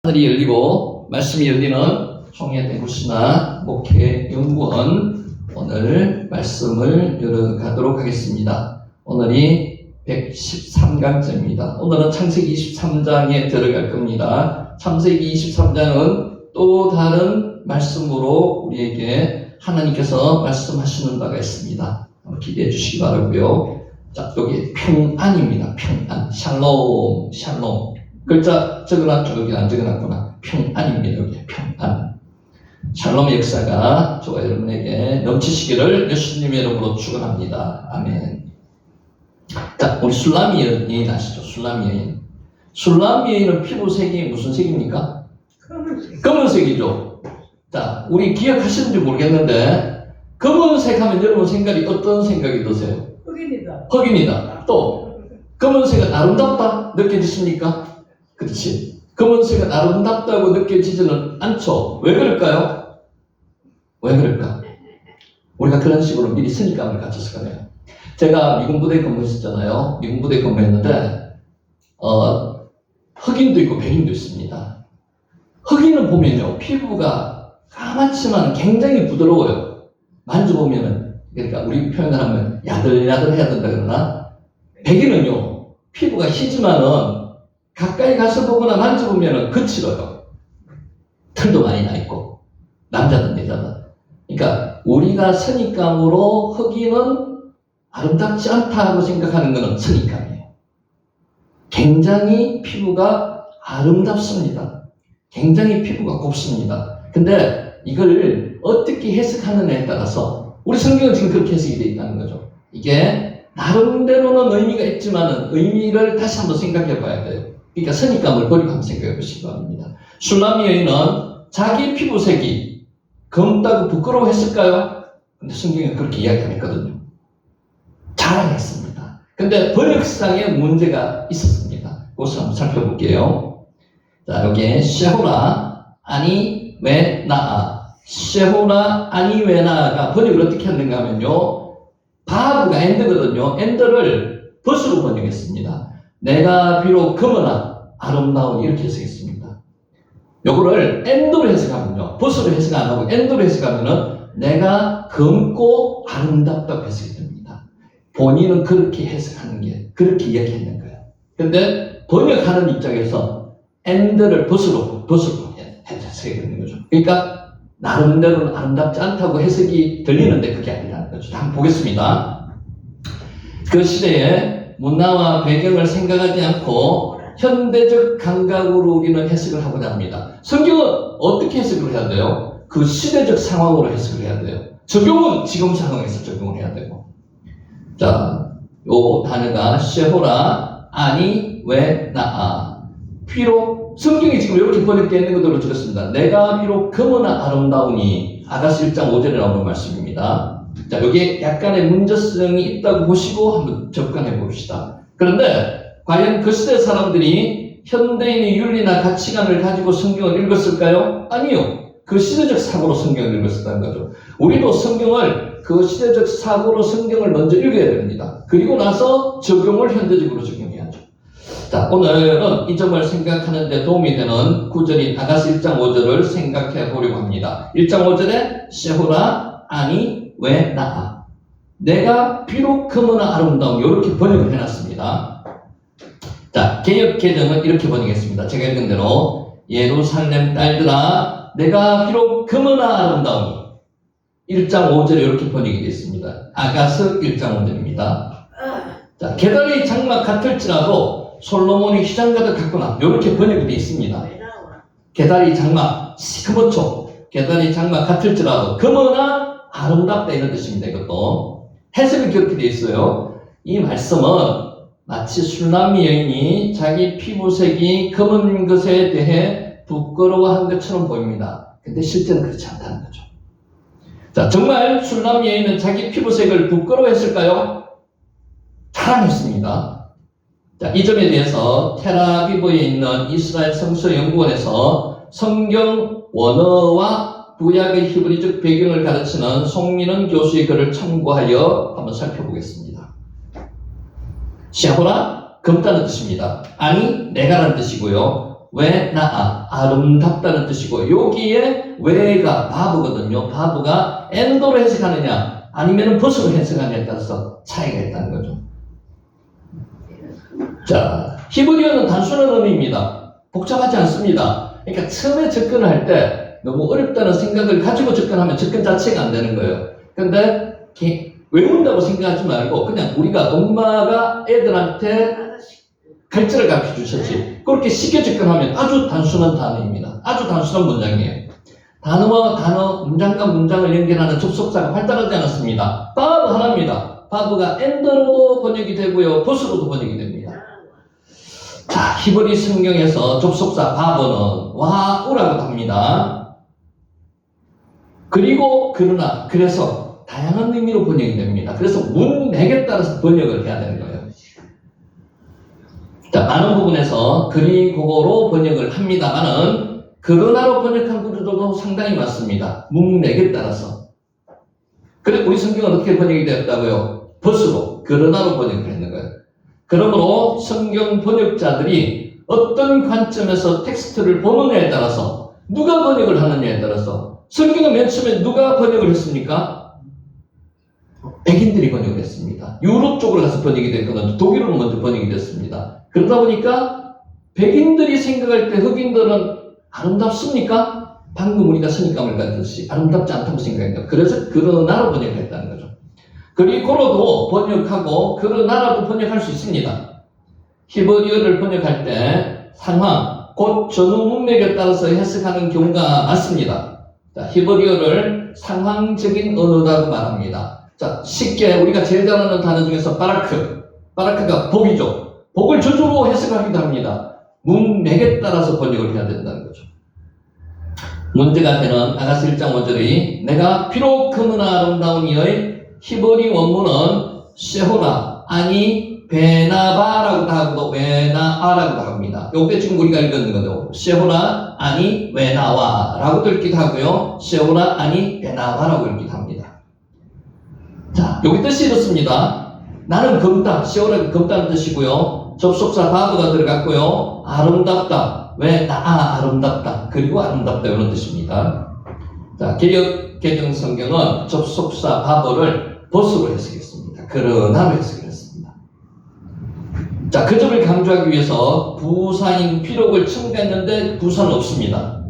하늘이 열리고 말씀이 열리는 총회대구시나 목회연구원 오늘 말씀을 열어가도록 하겠습니다. 오늘이 113강째입니다. 오늘은 창세기 23장에 들어갈 겁니다. 창세기 23장은 또 다른 말씀으로 우리에게 하나님께서 말씀하시는 바가 있습니다. 한번 기대해 주시기 바라고요. 자, 여기 평안입니다. 평안. 샬롬, 샬롬. 글자 적어놨죠? 여기 안 적어놨구나. 평안입니다. 여기 평안. 샬롬의 역사가 저와 여러분에게 넘치시기를 예수님의 이름으로 축원합니다. 아멘. 자, 우리 술라미 여인 아시죠? 술라미 여인. 술라미 여인은 피부색이 무슨 색입니까? 검은색이죠. 자, 우리 기억하시는지 모르겠는데 검은색 하면 여러분 생각이 어떤 생각이 드세요? 흑입니다. 또 검은색은 아름답다 느껴지십니까? 그렇지. 검은색은 아름답다고 느껴지지는 않죠. 왜 그럴까요? 왜 그럴까? 우리가 그런 식으로 미리 선입감을 가져서 그래요. 제가 미군 부대에 근무했었잖아요. 미군 부대에 근무했는데 흑인도 있고 백인도 있습니다. 흑인은 보면요, 피부가 까맣지만 굉장히 부드러워요. 만져보면은, 그러니까 우리 표현을 하면 야들야들해야 된다 그러나, 백인은요 피부가 희지만은 가까이 가서 보거나 만져보면은 거칠어요. 털도 많이 나 있고, 남자든 여자든. 그러니까 우리가 선입감으로 흑인은 아름답지 않다고 생각하는 것은 선입감이에요. 굉장히 피부가 아름답습니다. 굉장히 피부가 곱습니다. 근데 이걸 어떻게 해석하느냐에 따라서 우리 성경은 지금 그렇게 해석이 되어 있다는 거죠. 이게 나름대로는 의미가 있지만 의미를 다시 한번 생각해 봐야 돼요. 그러니까 선입감을 버리고 한번 생각해 보시기 바랍니다. 술라미 여인은 자기 피부색이 검다고 부끄러워했을까요? 근데 성경은 그렇게 이야기 안 했거든요. 자랑했습니다. 근데 번역상에 문제가 있었습니다. 그것을 한번 살펴볼게요. 자, 여기에 셰호라 아니 왜 나아. 셰호라 아니 왜 나아가 번역을 어떻게 했는가 하면요, 바브가 엔드거든요. 엔드를 벗으로 번역했습니다. 내가 비록 검으나 아름다운 이렇게 해석했습니다. 요거를 엔드로 해석하면요, 벗으로 해석 안 하고 엔드로 해석하면은 내가 검고 아름답다고 해석이 됩니다. 본인은 그렇게 해석하는 게 그렇게 이야기했는 거예요. 근데 번역하는 입장에서 엔드를 벗으로 해석이 되는 거죠. 그러니까 나름대로는 아름답지 않다고 해석이 들리는데 그게 아니라는 거죠. 한번 보겠습니다. 그 시대에 문화와 배경을 생각하지 않고 현대적 감각으로 우리는 해석을 하고자 합니다. 성경은 어떻게 해석을 해야 돼요? 그 시대적 상황으로 해석을 해야 돼요. 적용은 지금 상황에서 적용을 해야 되고. 자, 요 단어가 셰호라 아니 왜 나아. 비록 성경이 지금 이렇게 번역되어 있는 것으로 적었습니다. 내가 비록 검으나 아름다우니. 아가서 1장 5절에 나오는 말씀입니다. 자, 여기에 약간의 문제성이 있다고 보시고 한번 접근해 봅시다. 그런데 과연 그 시대 사람들이 현대인의 윤리나 가치관을 가지고 성경을 읽었을까요? 아니요. 그 시대적 사고로 성경을 읽었다는 거죠. 우리도 성경을 그 시대적 사고로 성경을 먼저 읽어야 됩니다. 그리고 나서 적용을 현대적으로 적용해야죠. 자, 오늘은 이 점을 생각하는 데 도움이 되는 구절인 아가서 1장 5절을 생각해 보려고 합니다. 1장 5절에 셰호라 아니 왜 나아. 내가 비록 검으나 아름다운, 이렇게 번역을 해놨습니다. 자, 개역 개정은 이렇게 번역했습니다. 제가 읽은 대로 예루살렘 딸들아 내가 비록 검으나 아름다우니. 1장 5절에 이렇게 번역이 되어 있습니다. 아가서 1장 5절입니다. 자, 게달리 장막 같을지라도 솔로몬이 휘장가득 같구나. 이렇게 번역이 되어 있습니다. 게달리 장막 시커멓죠. 게달리 장막 같을지라도 검으나 아름답다 이런 뜻입니다. 이것도 해석이 그렇게 되어 있어요. 이 말씀은 마치 술라미 여인이 자기 피부색이 검은 것에 대해 부끄러워한 것처럼 보입니다. 근데 실제는 그렇지 않다는 거죠. 자, 정말 술라미 여인은 자기 피부색을 부끄러워했을까요? 자랑했습니다. 자, 이 점에 대해서 텔아비브에 있는 이스라엘 성서연구원에서 성경 원어와 구약의 히브리적 배경을 가르치는 송민원 교수의 글을 참고하여 한번 살펴보겠습니다. 셰호라 검다는 뜻입니다. 아니 내가라는 뜻이고요. 왜 나아 아름답다는 뜻이고 여기에 왜가 바브거든요. 바브가 엔도로 해석하느냐 아니면 벗으로 해석하느냐에 따라서 차이가 있다는 거죠. 자, 히브리어는 단순한 의미입니다. 복잡하지 않습니다. 그러니까 처음에 접근할 때 너무 어렵다는 생각을 가지고 접근하면 접근 자체가 안 되는 거예요. 근데 외운다고 생각하지 말고 그냥 우리가 엄마가 애들한테 갈증을 가르쳐 주셨지. 그렇게 쉽게 접근하면 아주 단순한 단어입니다. 아주 단순한 문장이에요. 단어와 단어, 문장과 문장을 연결하는 접속사가 발달하지 않았습니다. 바브 하나입니다. 바브가 엔더로도 번역이 되고요. 보스로도 번역이 됩니다. 자, 히브리 성경에서 접속사 바브는 와우라고 합니다. 그리고 그러나 그래서 다양한 의미로 번역이 됩니다. 그래서 문맥에 따라서 번역을 해야 되는 거예요. 자, 많은 부분에서 그리고로 번역을 합니다만은 그러나로 번역한 구조도 상당히 많습니다. 문맥에 따라서. 그래 우리 성경은 어떻게 번역이 되었다고요? 벗으로 그러나로 번역을 했는 거예요. 그러므로 성경 번역자들이 어떤 관점에서 텍스트를 보느냐에 따라서 누가 번역을 하느냐에 따라서 성경은 맨 처음에 누가 번역을 했습니까? 백인들이 번역을 했습니다. 유럽 쪽으로 가서 번역이 됐거나 독일어로 먼저 번역이 됐습니다. 그러다 보니까 백인들이 생각할 때 흑인들은 아름답습니까? 방금 우리가 선입감을 가졌듯이 아름답지 않다고 생각합니다. 그래서 그러나로 번역을 했다는 거죠. 그리고로도 번역하고 그러나라도 번역할 수 있습니다. 히브리어를 번역할 때 상황, 곧 전후 문맥에 따라서 해석하는 경우가 많습니다. 자, 히브리어를 상황적인 언어라고 말합니다. 자, 쉽게 우리가 제일 잘 아는 단어 중에서 바라크가 복이죠. 복을 저주로 해석하기도 합니다. 문맥에 따라서 번역을 해야 된다는 거죠. 문제가 되는 아가스 1장 5절이 내가 비록 그무나 아름다운 이의 히브리 원문은 셰호라 아니 베나바라고도 하고 외나아라고도 합니다. 요게 지금 우리가 읽는 거죠. 셰호라 아니 외나와라고도 읽기도 하고요. 셰호라 아니 베나바라고 읽기도 합니다. 자, 여기 뜻이 이렇습니다. 나는 검다, 셰호라가 검다는 뜻이고요. 접속사 바브가 들어갔고요. 아름답다, 왜 나아 아름답다, 그리고 아름답다 이런 뜻입니다. 자, 개역 개정 성경은 접속사 바브를 벗으로 해석했습니다. 그러나로 해석을 했습니다. 자, 그 점을 강조하기 위해서 부사인 피록을 첨가했는데 부사는 없습니다.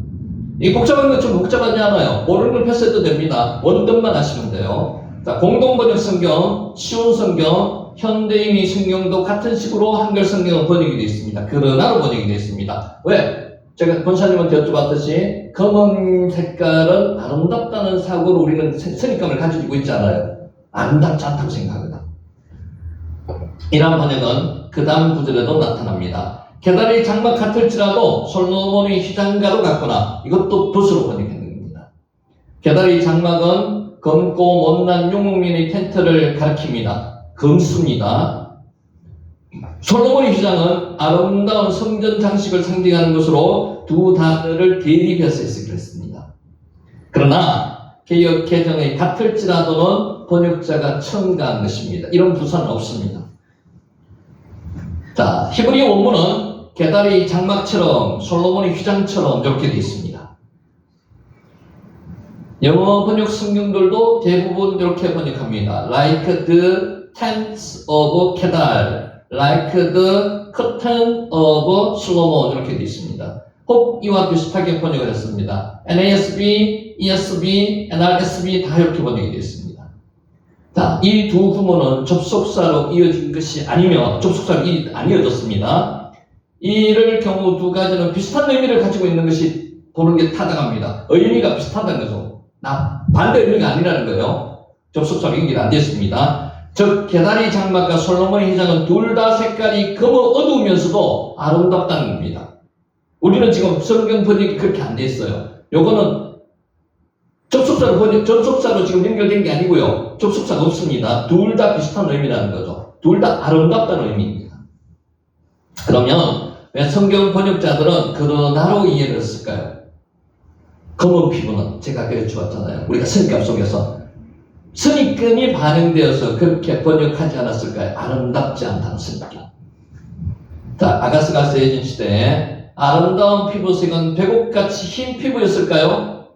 이 복잡한 것 좀 복잡하지 않아요. 모르는 걸 패스해도 됩니다. 원뜻만 하시면 돼요. 자, 공동번역 성경, 쉬운 성경, 현대인의 성경도 같은 식으로 한글 성경은 번역이 되어 있습니다. 그러나로 번역이 되어 있습니다. 왜? 제가 권사님한테 여쭤봤듯이 검은 색깔은 아름답다는 사고로 우리는 선입감을 가지고 있잖아요. 아름답지 않다고 생각하거든. 이러한 번역은 그 다음 구절에도 나타납니다. 계달의 장막 같을지라도 솔로몬의 휘장가로 같거나 이것도 붓으로 번역했는 겁니다. 계달의 장막은 검고 못난 용민의 텐트를 가리킵니다. 검수입니다. 솔로몬의 휘장은 아름다운 성전 장식을 상징하는 것으로 두 단어를 대립해서 해석을 했습니다. 그러나 개역 개정의 같을지라도는 번역자가 첨가한 것입니다. 이런 부사는 없습니다. 자, 히브리 원문은 게달의 장막처럼 솔로몬의 휘장처럼 이렇게 되어 있습니다. 영어 번역 성경들도 대부분 이렇게 번역합니다. Like the tents of Kedar, like the curtain of Solomon 이렇게 되어 있습니다. 혹 이와 비슷하게 번역을 했습니다. NASB, ESB, NRSB 다 이렇게 번역이 되어 있습니다. 자, 이 두 구문은 접속사로 이어진 것이 아니며 접속사로 안 이어졌습니다. 이럴 경우 두 가지는 비슷한 의미를 가지고 있는 것이 보는 게 타당합니다. 의미가 비슷하다는 거죠. 반대 의미가 아니라는 거예요. 접속사로 연결이 안 됐습니다. 즉 게달의 장막과 솔로몬의 휘장은 둘 다 색깔이 어두우면서도 아름답다는 겁니다. 우리는 지금 성경 번역이 그렇게 안 돼 있어요. 요거는 접속사로 지금 연결된 게 아니고요. 접속사가 없습니다. 둘 다 비슷한 의미라는 거죠. 둘 다 아름답다는 의미입니다. 그러면 왜 성경 번역자들은 그러나로 이해를 했을까요? 검은 피부는 제가 그려주었잖아요. 우리가 선입감 속에서 선입견이 반영되어서 그렇게 번역하지 않았을까요? 아름답지 않다는 선입견. 자, 아가스가 세해진 시대에 아름다운 피부색은 백옥같이 흰 피부였을까요?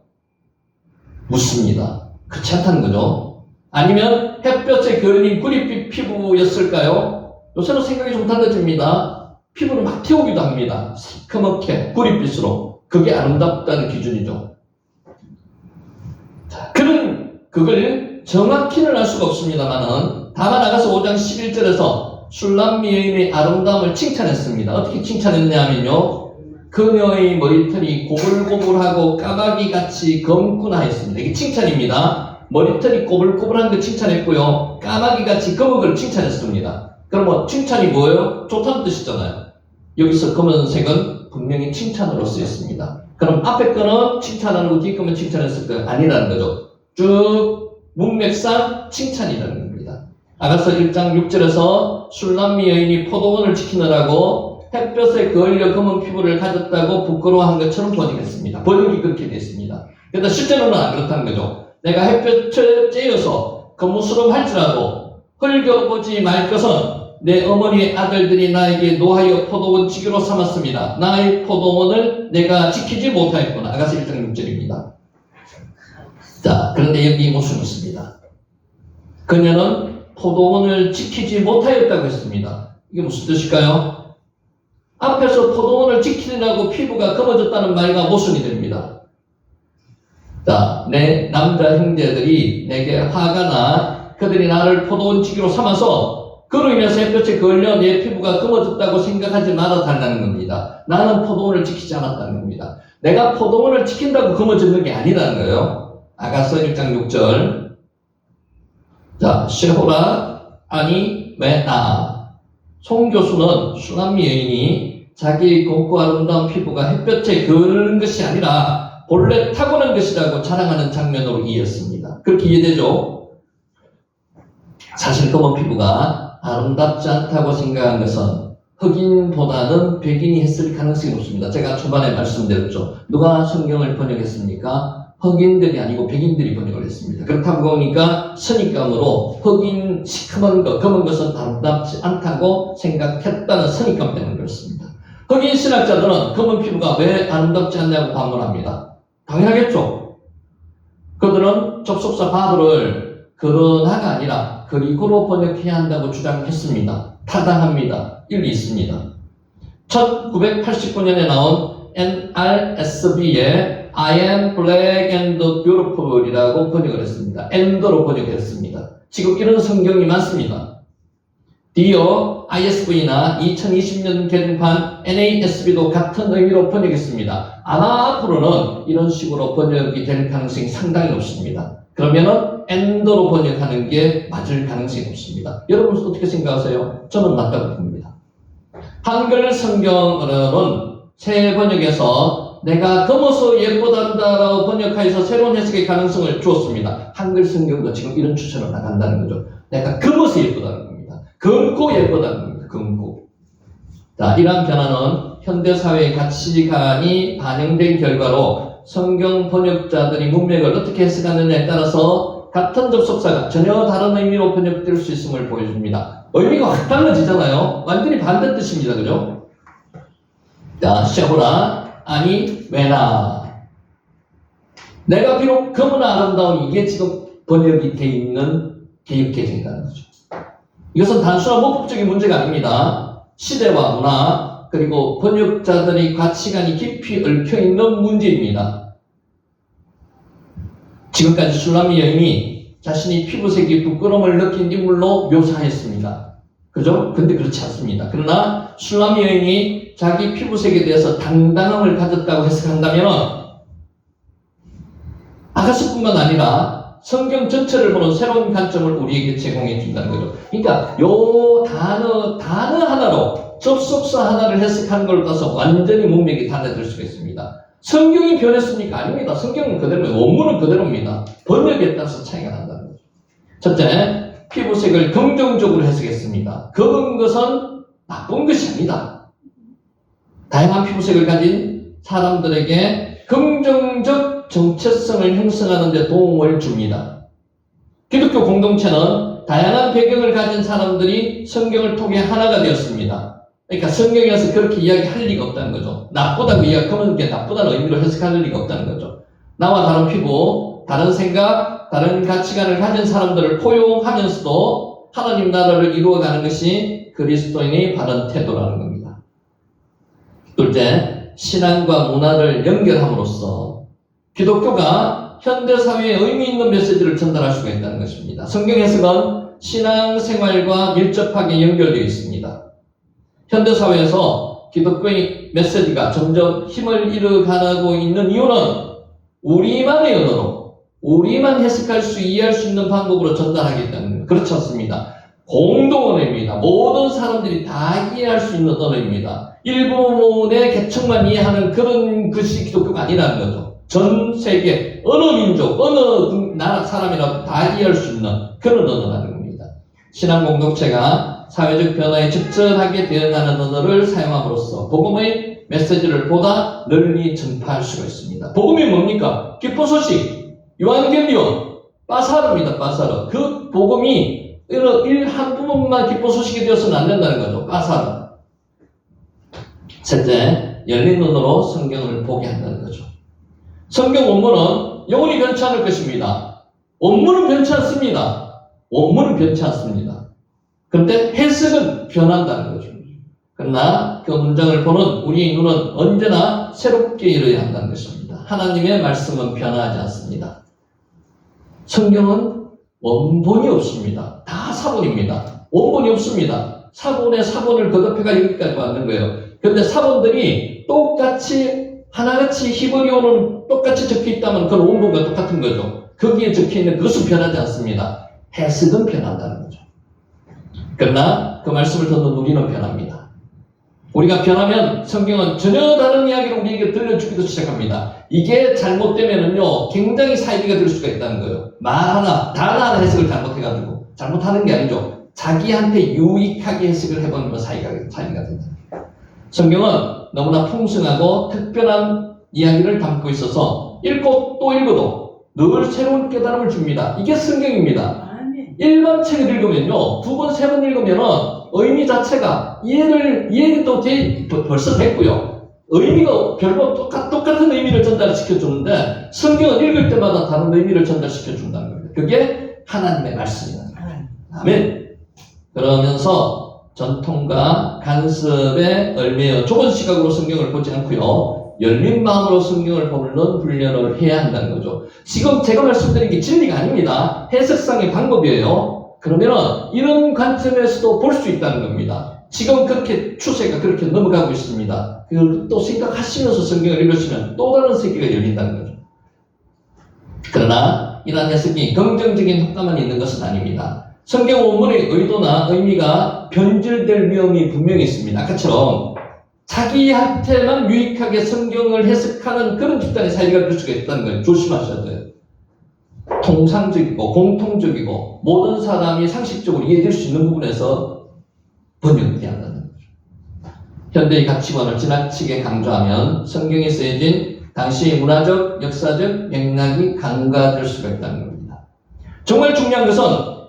묻습니다. 그렇지 않다는 거죠. 아니면 햇볕에 그을린 구릿빛 피부였을까요? 요새는 생각이 좀 달라집니다. 피부를 막 태우기도 합니다. 시커멓게 구릿빛으로. 그게 아름답다는 기준이죠. 그걸 정확히는 알 수가 없습니다만은 다만 아가서 5장 11절에서 슐람미 여인의 아름다움을 칭찬했습니다. 어떻게 칭찬했냐 하면요. 그녀의 머리털이 고불고불하고 까마귀같이 검구나 했습니다. 이게 칭찬입니다. 머리털이 꼬불꼬불한 걸 칭찬했고요. 까마귀같이 검은 걸 칭찬했습니다. 그러면 칭찬이 뭐예요? 좋다는 뜻이잖아요. 여기서 검은색은 분명히 칭찬으로 쓰였습니다. 그럼 앞에 거는 칭찬하는 거 뒤에 거면 칭찬했을까요? 아니라는 거죠. 쭉 문맥상 칭찬이라는 겁니다. 아가서 1장 6절에서 슐람미 여인이 포도원을 지키느라고 햇볕에 그을려 검은 피부를 가졌다고 부끄러워한 것처럼 번역했습니다. 번역이 그렇게 됐습니다. 그런데 실제로는 안 그렇다는 거죠. 내가 햇볕에 쬐어서 거무스름할지라도 흘겨보지 말 것은 내 어머니의 아들들이 나에게 노하여 포도원 지기로 삼았습니다. 나의 포도원을 내가 지키지 못하였구나. 아가서 1장 6절입니다. 자, 그런데 여기 모순이 있습니다. 그녀는 포도원을 지키지 못하였다고 했습니다. 이게 무슨 뜻일까요? 앞에서 포도원을 지키려고 피부가 검어졌다는 말과 모순이 됩니다. 자, 내 남자 형제들이 내게 화가 나 그들이 나를 포도원 지기로 삼아서 그로 인해서 햇볕에 걸려 내 피부가 검어졌다고 생각하지 말아 달라는 겁니다. 나는 포도원을 지키지 않았다는 겁니다. 내가 포도원을 지킨다고 검어졌는 게 아니라는 거예요. 아가서 1장 6절. 자, 셰호라 아니 왜 나. 송 교수는 슐람미 여인이 자기의 곱고 아름다운 피부가 햇볕에 그을는 것이 아니라 본래 타고난 것이라고 자랑하는 장면으로 이해했습니다. 그렇게 이해되죠? 사실 검은 피부가 아름답지 않다고 생각한 것은 흑인보다는 백인이 했을 가능성이 높습니다. 제가 초반에 말씀드렸죠. 누가 성경을 번역했습니까? 흑인들이 아니고 백인들이 번역을 했습니다. 그렇다고 보니까 선입감으로 흑인 시커먼 것, 검은 것은 아름답지 않다고 생각했다는 선입감 때문에 그렇습니다. 흑인 신학자들은 검은 피부가 왜 아름답지 않냐고 반문합니다. 당연하겠죠. 그들은 접속사 바브를 그러나가 아니라 그리고로 번역해야 한다고 주장했습니다. 타당합니다. 일리 있습니다. 1989년에 나온 NRSV의 I am black and beautiful 이라고 번역을 했습니다. and로 번역했습니다. 지금 이런 성경이 많습니다. Dear ISV나 2020년 개정판 NASB도 같은 의미로 번역했습니다. 아마 앞으로는 이런 식으로 번역이 될 가능성이 상당히 높습니다. 그러면은 and로 번역하는 게 맞을 가능성이 높습니다. 여러분 어떻게 생각하세요? 저는 맞다고 봅니다. 한글 성경으로는 새 번역에서 내가 검어서 예쁘단다라고 번역하여서 새로운 해석의 가능성을 주었습니다. 한글 성경도 지금 이런 추천을 나간다는 거죠. 내가 검어서 예쁘다는 겁니다. 검고 예쁘다는 겁니다. 검고. 자, 이러한 변화는 현대사회의 가치관이 반영된 결과로 성경 번역자들이 문맥을 어떻게 해석하느냐에 따라서 같은 접속사가 전혀 다른 의미로 번역될 수 있음을 보여줍니다. 의미가 확 달라지잖아요. 완전히 반대 뜻입니다. 그죠? 자, 셰호라 아니 왜나. 내가 비록 검으나 아름다운 이게 지금 번역이 돼 있는 개혁개정이라는 거죠. 이것은 단순한 문법적인 문제가 아닙니다. 시대와 문화 그리고 번역자들의 가치관이 깊이 얽혀있는 문제입니다. 지금까지 슐람미 여인이 자신이 피부색이 부끄러움을 느낀 인물로 묘사했습니다. 그죠? 근데 그렇지 않습니다. 그러나 슐람미 여인이 자기 피부색에 대해서 당당함을 가졌다고 해석한다면 아가서뿐만 아니라 성경 전체를 보는 새로운 관점을 우리에게 제공해 준다는 거죠. 그러니까 요 단어 하나로 접속사 하나를 해석하는 걸 따서 완전히 문맥이 달라질 수가 있습니다. 성경이 변했습니까? 아닙니다. 성경은 그대로예요. 원문은 그대로입니다. 번역에 따라서 차이가 난다는 거죠. 첫째, 피부색을 긍정적으로 해석했습니다. 검은 것은 나쁜 것이 아니다. 다양한 피부색을 가진 사람들에게 긍정적 정체성을 형성하는 데 도움을 줍니다. 기독교 공동체는 다양한 배경을 가진 사람들이 성경을 통해 하나가 되었습니다. 그러니까 성경에서 그렇게 이야기할 리가 없다는 거죠. 나쁘다고 이야기하면 그게 나쁘다는 의미로 해석할 리가 없다는 거죠. 나와 다른 피부, 다른 생각, 다른 가치관을 가진 사람들을 포용하면서도 하나님 나라를 이루어가는 것이 그리스도인의 바른 태도라는 겁니다. 둘째, 신앙과 문화를 연결함으로써 기독교가 현대사회에 의미 있는 메시지를 전달할 수가 있다는 것입니다. 성경 해석은 신앙생활과 밀접하게 연결되어 있습니다. 현대사회에서 기독교의 메시지가 점점 힘을 잃어가고 있는 이유는 우리만의 언어로, 우리만 해석할 수, 이해할 수 있는 방법으로 전달하기 때문에 그렇지 않습니다. 공동언어입니다. 모든 사람들이 다 이해할 수 있는 언어입니다. 일부분의 계층만 이해하는 그런 것이 기독교가 아니라는 거죠. 전 세계 어느 민족, 어느 나라 사람이라도 다 이해할 수 있는 그런 언어라는 겁니다. 신앙 공동체가 사회적 변화에 적절하게 대응하는 언어를 사용함으로써 복음의 메시지를 보다 널리 전파할 수가 있습니다. 복음이 뭡니까? 기쁜 소식, 요한계리온, 빠사르입니다. 빠사르. 그 복음이 한 부분만 기쁜 소식이 되어서는 안 된다는 거죠. 빠사르. 셋째, 열린 눈으로 성경을 보게 한다는 거죠. 성경 원문은 영원히 변치 않을 것입니다. 원문은 변치 않습니다. 원문은 변치 않습니다. 그런데 해석은 변한다는 거죠. 그러나 그 문장을 보는 우리의 눈은 언제나 새롭게 이루어야 한다는 것입니다. 하나님의 말씀은 변하지 않습니다. 성경은 원본이 없습니다. 다 사본입니다. 원본이 없습니다. 사본에 사본을 거듭해가 여기까지 왔는 거예요. 그런데 사본들이 똑같이 하나같이 히브리어는 똑같이 적혀 있다면 그건 원본과 똑같은 거죠. 거기에 적혀 있는 그것은 변하지 않습니다. 해석은 변한다는 거죠. 그러나 그 말씀을 듣는 우리는 변합니다. 우리가 변하면 성경은 전혀 다른 이야기를 우리에게 들려주기도 시작합니다. 이게 잘못되면은요, 굉장히 사이비가 될 수가 있다는 거예요. 말 하나, 단어 하나 해석을 잘못해가지고. 잘못하는 게 아니죠. 자기한테 유익하게 해석을 해보면 사이비가 된다. 성경은 너무나 풍성하고 특별한 이야기를 담고 있어서 읽고 또 읽어도 늘 새로운 깨달음을 줍니다. 이게 성경입니다. 일반 책을 읽으면요, 두 번, 세 번 읽으면은 의미 자체가 이해도 벌써 됐고요. 의미가 별로 똑같은 의미를 전달시켜주는데 성경은 읽을 때마다 다른 의미를 전달시켜준다는 겁니다. 그게 하나님의 말씀이다. 아멘. 그러면서 전통과 간섭에 얽매여 좁은 시각으로 성경을 보지 않고요, 열린 마음으로 성경을 보는 훈련을 해야 한다는 거죠. 지금 제가 말씀드린 게 진리가 아닙니다. 해석상의 방법이에요. 그러면 이런 관점에서도 볼 수 있다는 겁니다. 지금 그렇게 추세가 그렇게 넘어가고 있습니다. 그걸 또 생각하시면서 성경을 읽으시면 또 다른 세계가 열린다는 거죠. 그러나 이러한 해석이 긍정적인 효과만 있는 것은 아닙니다. 성경 원문의 의도나 의미가 변질될 위험이 분명히 있습니다. 아까처럼 자기한테만 유익하게 성경을 해석하는 그런 집단의 사이가 될 수가 있다는 걸 조심하셔야 돼요. 통상적이고 공통적이고 모든 사람이 상식적으로 이해될 수 있는 부분에서 번역을 해야 한다는 거죠. 현대의 가치관을 지나치게 강조하면 성경에 쓰여진 당시의 문화적, 역사적 맥락이 간과될 수가 있다는 겁니다. 정말 중요한 것은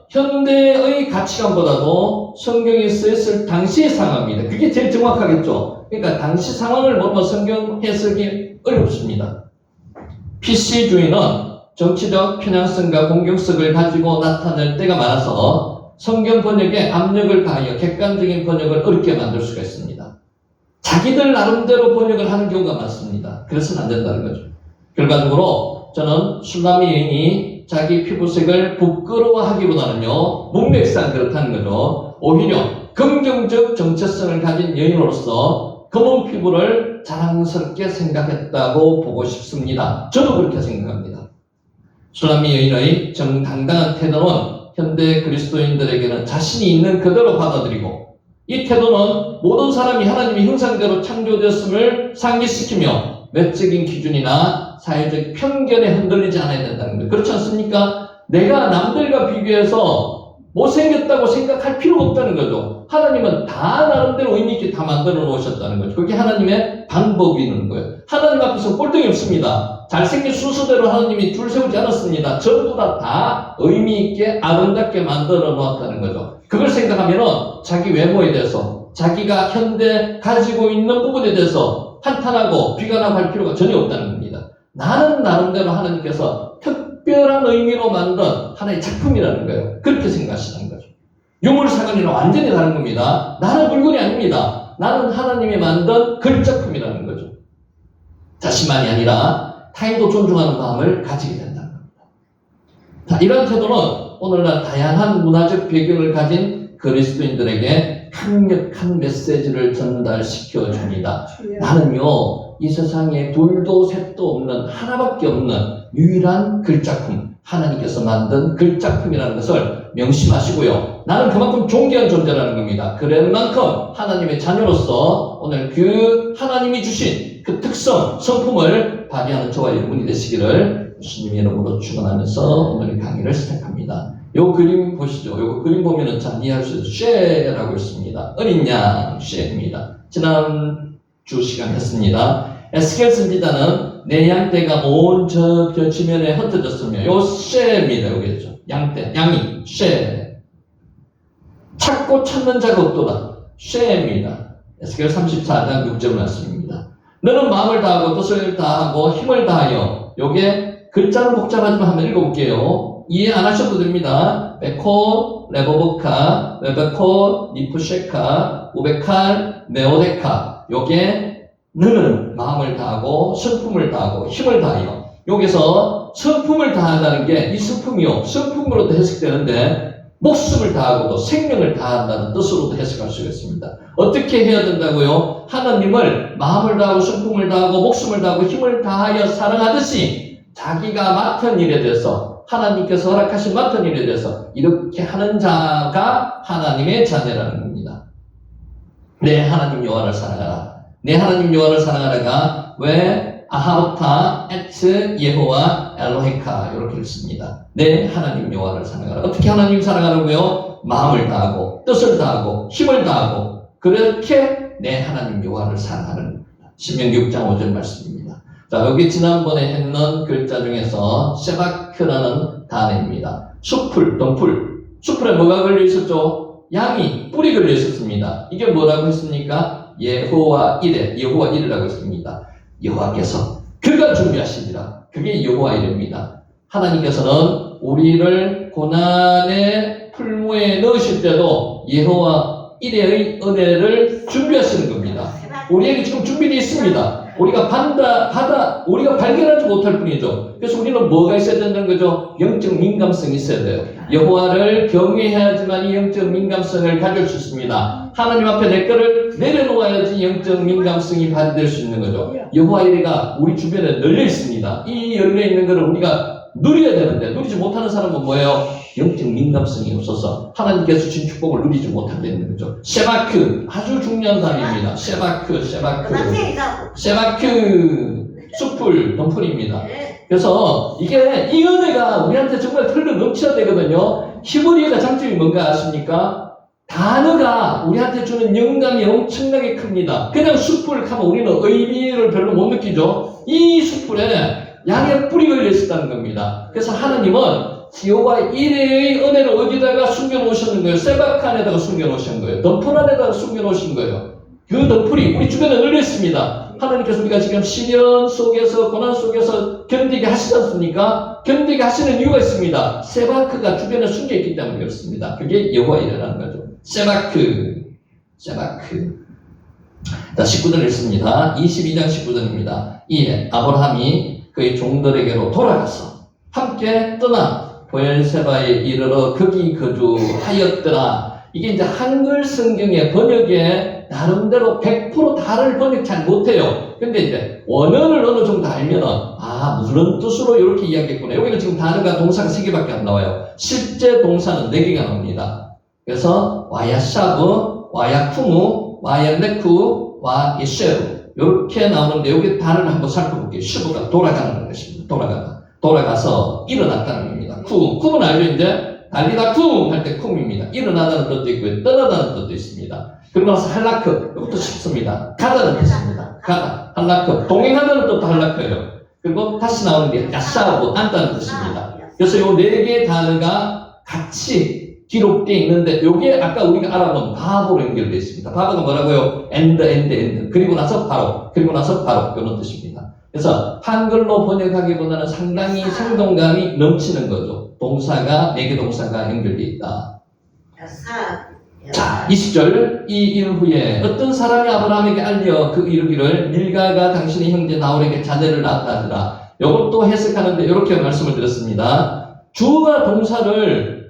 현대의 가치관보다도 성경에 쓰였을 당시의 상황입니다. 그게 제일 정확하겠죠. 그러니까 당시 상황을 모르면 성경 해석이 어렵습니다. PC주의는 정치적 편향성과 공격성을 가지고 나타낼 때가 많아서 성경 번역에 압력을 가하여 객관적인 번역을 어렵게 만들 수가 있습니다. 자기들 나름대로 번역을 하는 경우가 많습니다. 그래서는 안 된다는 거죠. 결과적으로 저는 술람미 여인이 자기 피부색을 부끄러워하기보다는요, 문맥상 그렇다는 거죠. 오히려 긍정적 정체성을 가진 여인으로서 검은 피부를 자랑스럽게 생각했다고 보고 싶습니다. 저도 그렇게 생각합니다. 술람미 여인의 정당당한 태도는 현대 그리스도인들에게는 자신이 있는 그대로 받아들이고, 이 태도는 모든 사람이 하나님의 형상대로 창조되었음을 상기시키며 외적인 기준이나 사회적 편견에 흔들리지 않아야 된다는 거예요. 그렇지 않습니까? 내가 남들과 비교해서 못생겼다고 생각할 필요가 없다는 거죠. 하나님은 다 나름대로 의미 있게 다 만들어 놓으셨다는 거죠. 그게 하나님의 방법이 있는 거예요. 하나님 앞에서 꼴등이 없습니다. 잘생긴 순서대로 하나님이 줄 세우지 않았습니다. 전부 다 의미 있게 아름답게 만들어 놓았다는 거죠. 그걸 생각하면 자기 외모에 대해서 자기가 현대 가지고 있는 부분에 대해서 한탄하고 비관하고 할 필요가 전혀 없다는 겁니다. 나는 나름대로 하나님께서 특별한 의미로 만든 하나의 작품이라는 거예요. 그렇게 생각하시는 거죠. 유물사관이랑 완전히 다른 겁니다. 나는 물건이 아닙니다. 나는 하나님이 만든 글작품이라는 거죠. 자신만이 아니라 타인도 존중하는 마음을 가지게 된다는 겁니다. 자, 이런 태도는 오늘날 다양한 문화적 배경을 가진 그리스도인들에게 강력한 메시지를 전달시켜 줍니다. 나는요, 이 세상에 둘도 셋도 없는 하나밖에 없는 유일한 글작품, 하나님께서 만든 글작품이라는 것을 명심하시고요. 나는 그만큼 존귀한 존재라는 겁니다. 그럴만큼 하나님의 자녀로서 오늘 그 하나님이 주신 그 특성, 성품을 발휘하는 저와 여러분이 되시기를 주님의 이름으로 축원하면서 오늘 강의를 시작합니다. 요 그림 보시죠. 요 그림 보면은 잘 이해할 수 있어요. 쉐라고 있습니다. 어린 양 쉐입니다. 지난 주 시간 했습니다. 에스겔 선지자는 내 양떼가 온 저 지면에 흩어졌으며 요 쉐입니다. 여기죠. 양떼, 양이 쉐. 찾고 찾는 자가 없도다. 쉐입니다. 에스겔 34장 6절 말씀입니다. 너는 마음을 다하고 뜻을 다하고 힘을 다하여. 요게 글자는 복잡하지만 한번 읽어볼게요. 이해 안 하셔도 됩니다. 베코, 레보보카, 레베코, 니프쉐카, 우베칼, 메오데카. 요게 너는 마음을 다하고 성품을 다하고 힘을 다하여. 여기서 성품을 다한다는 게 이 성품이요, 성품으로도 해석되는데 목숨을 다하고도 생명을 다한다는 뜻으로도 해석할 수가 있습니다. 어떻게 해야 된다고요? 하나님을 마음을 다하고 성품을 다하고 목숨을 다하고 힘을 다하여 사랑하듯이 자기가 맡은 일에 대해서, 하나님께서 허락하신 맡은 일에 대해서 이렇게 하는 자가 하나님의 자녀라는 겁니다. 내 하나님 여호와를 사랑하라. 내 하나님 여호와를 사랑하라가 왜 아하오타 에츠 예호와 엘로헤카 이렇게 읽습니다. 내 하나님 여호와를 사랑하라. 어떻게 하나님 사랑하라고요? 마음을 다하고 뜻을 다하고 힘을 다하고 그렇게 내 하나님 여호와를 사랑하는 겁니다. 신명기 6장 5절 말씀입니다. 자, 여기 지난번에 했는 글자 중에서 세바크라는 단어입니다. 숲풀, 덩풀. 숲풀에 뭐가 걸려 있었죠? 양이, 뿔이 걸려 있었습니다. 이게 뭐라고 했습니까? 여호와 이레, 여호와 이레라고 했습니다. 여호와께서 그가 준비하시니라. 그게 여호와 이레입니다. 하나님께서는 우리를 고난의 풀무에 넣으실 때도 여호와 이레의 은혜를 준비하시는 겁니다. 우리에게 지금 준비되어 있습니다. 우리가 우리가 발견하지 못할 뿐이죠. 그래서 우리는 뭐가 있어야 된다는 거죠? 영적 민감성이 있어야 돼요. 여호와를 경외해야지만 이 영적 민감성을 가질 수 있습니다. 하나님 앞에 내 거를 내려놓아야지 영적 민감성이 발휘될 수 있는 거죠. 여호와 이레가 우리 주변에 널려 있습니다. 이 열려 있는 거를 우리가 누려야 되는데 누리지 못하는 사람은 뭐예요? 영적 민감성이 없어서 하나님께서 주신 축복을 누리지 못하게 되는 거죠. 셰바크, 아주 중요한 단어입니다. 셰바크, 숲풀, 덩풀입니다. 그래서 이게 이 은혜가 우리한테 정말 흘러 넘쳐야 되거든요. 히브리어가 장점이 뭔가 아십니까? 단어가 우리한테 주는 영감이 엄청나게 큽니다. 그냥 숲풀 하면 우리는 의미를 별로 못 느끼죠. 이 숲풀에 양의 뿔이 걸려 있었다는 겁니다. 그래서 하나님은 여호와 이레의 은혜를 어디다가 숨겨놓으셨는 거예요? 세바크 안에다가 숨겨놓으신 거예요. 덩풀 안에다가 숨겨놓으신 거예요. 그 덩풀이 우리 주변에 널려 있습니다. 하나님께서 우리가 지금 시련 속에서 고난 속에서 견디게 하시지 않습니까? 견디게 하시는 이유가 있습니다. 세바크가 주변에 숨겨 있기 때문에 그렇습니다. 그게 여호와 이레라는 거죠. 세바크. 자, 19절 읽습니다. 22장 19절입니다. 이에 아브라함이 그의 종들에게로 돌아가서 함께 떠나 보엘세바에 이르러 거기 거주하였더라. 이게 이제 한글 성경의 번역에 나름대로 100% 다를 번역 잘 못해요. 근데 이제 원어를 어느 정도 알면은 무슨 뜻으로 이렇게 이야기했구나. 여기는 지금 단어가 동사가 3개밖에 안 나와요. 실제 동사는 4개가 나옵니다. 그래서 와야샤브, 와야쿠무, 와야네쿠, 와예쉐루 이렇게 나오는데 여기 단어를 한번 살펴볼게요. 슈브가 돌아가는 것입니다. 돌아가서 일어났다는 겁니다. 쿰은 알죠? 이제 달리다 쿰 할 때 쿰입니다. 일어나다는 뜻도 있고요. 떠나다는 뜻도 있습니다. 그리고 나서 할라크, 이것도 쉽습니다. 가다는 뜻입니다. 가다, 할라크, 동행하다는 뜻도 할라크예요. 그리고 다시 나오는 게 야샤브, 앉다는 뜻입니다. 그래서 이 4개의 단어가 같이 기록되어 있는데 요게 아까 우리가 알아본 바보로 연결되어 있습니다. 바보가 뭐라고요? and. 그리고 나서 바로. 그리고 나서 바로. 이런 뜻입니다. 그래서 한글로 번역하기보다는 상당히 생동감이 넘치는 거죠. 동사가, 매개 동사가 연결되어 있다. 자, 20절. 이 일 후에 어떤 사람이 아브라함에게 알려 그 이르기를 밀가가 당신의 형제 나홀에게 자녀를 낳았다 하더라. 이것도 해석하는데 이렇게 말씀을 드렸습니다. 주어와 동사를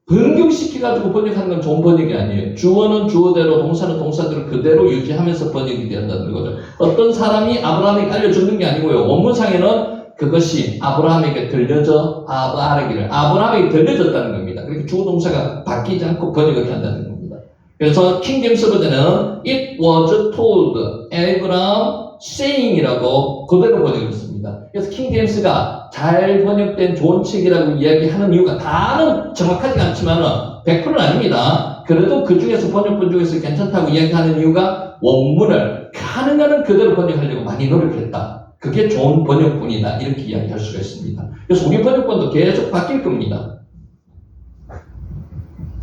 변경시켜가지고 번역하는 건 좋은 번역이 아니에요. 주어는 주어대로, 동사는 동사대로 그대로 유지하면서 번역이 된다는 거죠. 어떤 사람이 아브라함에게 알려주는 게 아니고요. 원문상에는 그것이 아브라함에게 들려져 아브라함에게 들려졌다는 겁니다. 그렇게 주어 동사가 바뀌지 않고 번역을 한다는 겁니다. 그래서 킹제임스 버전은 It was told Abraham saying이라고 그대로 번역했습니다. 그래서 킹제임스가 잘 번역된 좋은 책이라고 이야기하는 이유가 다는 정확하지 않지만 100%는 아닙니다. 그래도 그 중에서 번역본 중에서 괜찮다고 이야기하는 이유가 원문을 가능한 한 그대로 번역하려고 많이 노력했다. 그게 좋은 번역본이다. 이렇게 이야기할 수가 있습니다. 그래서 우리 번역본도 계속 바뀔 겁니다.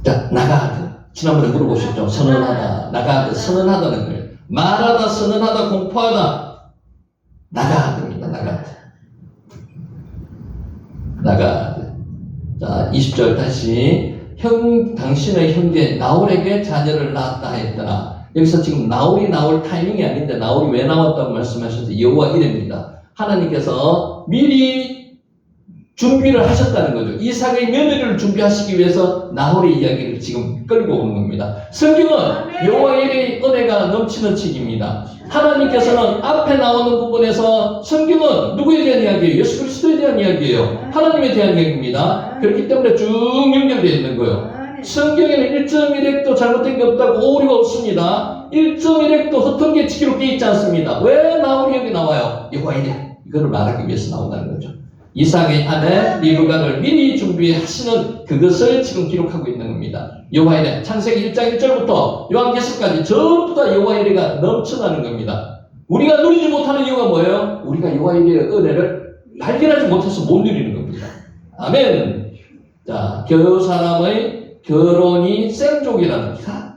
자, 나가드. 지난번에 물어보셨죠? 선언하다. 나가드. 선언하다는 거예요. 말하다, 선언하다, 공포하다. 나가드입니다. 나가드. 자, 20절 다시. 당신의 형제 나홀에게 자녀를 낳았다 했더라. 여기서 지금 나홀이 나올 타이밍이 아닌데 나홀이 왜 나왔다고 말씀하셨는데 여호와 이레입니다. 하나님께서 미리 준비를 하셨다는 거죠. 이삭의 며느리를 준비하시기 위해서 나홀의 이야기를 지금 끌고 오는 겁니다. 성경은 여호와 이레의 은혜가 넘치는 책입니다. 하나님께서는 앞에 나오는 부분에서 성경은 누구에 대한 이야기예요? 예수 그리스도에 대한 이야기예요. 하나님에 대한 이야기입니다. 그렇기 때문에 쭉 연결되어 있는 거예요. 성경에는 1.1획도 잘못된 게 없다고 오류가 없습니다. 1.1획도 허튼 게 기록되어 있지 않습니다. 왜 나홀이 여기 나와요? 여호와 이레. 이거를 말하기 위해서 나온다는 거죠. 이삭의 아내 리브가를 미리 준비하시는 그것을 지금 기록하고 있는 겁니다. 여호와 이레 창세기 1장 1절부터 요한계시까지 전부 다 여호와 이레가 넘쳐나는 겁니다. 우리가 누리지 못하는 이유가 뭐예요? 우리가 여호와 이레의 은혜를 발견하지 못해서 못 누리는 겁니다. 아멘. 자, 그 사람의 결혼이 셈족이라는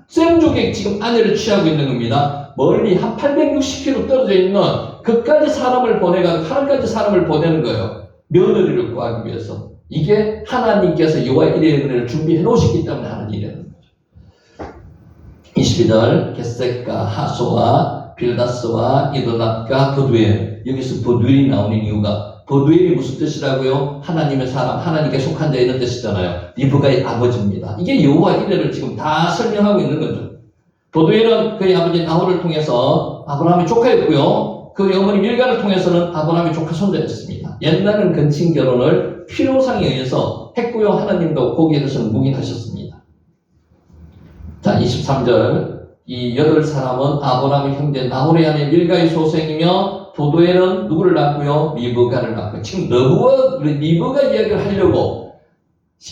셈족에 지금 아내를 취하고 있는 겁니다. 멀리 한 860km 떨어져 있는 그까지 사람을 하늘까지 사람을 보내는 거예요. 며느리를 구하기 위해서. 이게 하나님께서 여호와 이레의 은혜를 준비해 놓으셨기 때문에 하는 일이라는 거죠. 22절 게셋과 하소와 빌다스와 이도납과 버두엘. 여기서 버두엘이 나오는 이유가 버두엘이 무슨 뜻이라고요? 하나님의 사람, 하나님께 속한 자 이런 뜻이잖아요. 리브가의 아버지입니다. 이게 여호와 이레를 지금 다 설명하고 있는 거죠. 버두엘은 그의 아버지 나홀을 통해서 아브라함의 조카였고요. 그 어머니 밀가를 통해서는 아브라함의 조카 손자였습니다. 옛날은 근친 결혼을 필요상에 의해서 했고요. 하나님도 거기에 대해서는 묵인하셨습니다. 자, 23절. 이 8사람은 아브라함의 형제 나홀의 아내 밀가의 소생이며 도도엘은 누구를 낳고요? 리브가를 낳고요. 지금 리브가 이야기를 하려고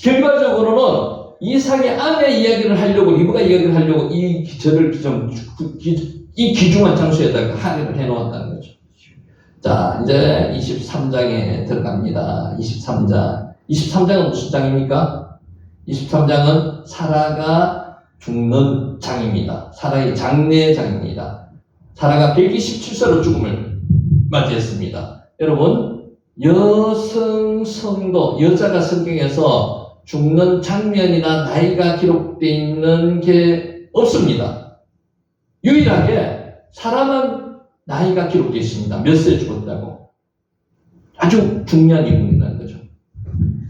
결과적으로는 이삭의 아내 이야기를 하려고 리브가 이야기를 하려고 이 귀중한 장소에다가 할애를 해놓았다는 거죠. 자, 이제 23장에 들어갑니다. 23장은 무슨 장입니까? 23장은 사라가 죽는 장입니다. 사라의 장례장입니다. 사라가 127세로 죽음을 맞이했습니다. 여러분, 여자가 성경에서 죽는 장면이나 나이가 기록되어 있는 게 없습니다. 유일하게 사람은 나이가 기록되어 있습니다. 몇 세 죽었다고. 아주 중요한 인물이라는 거죠.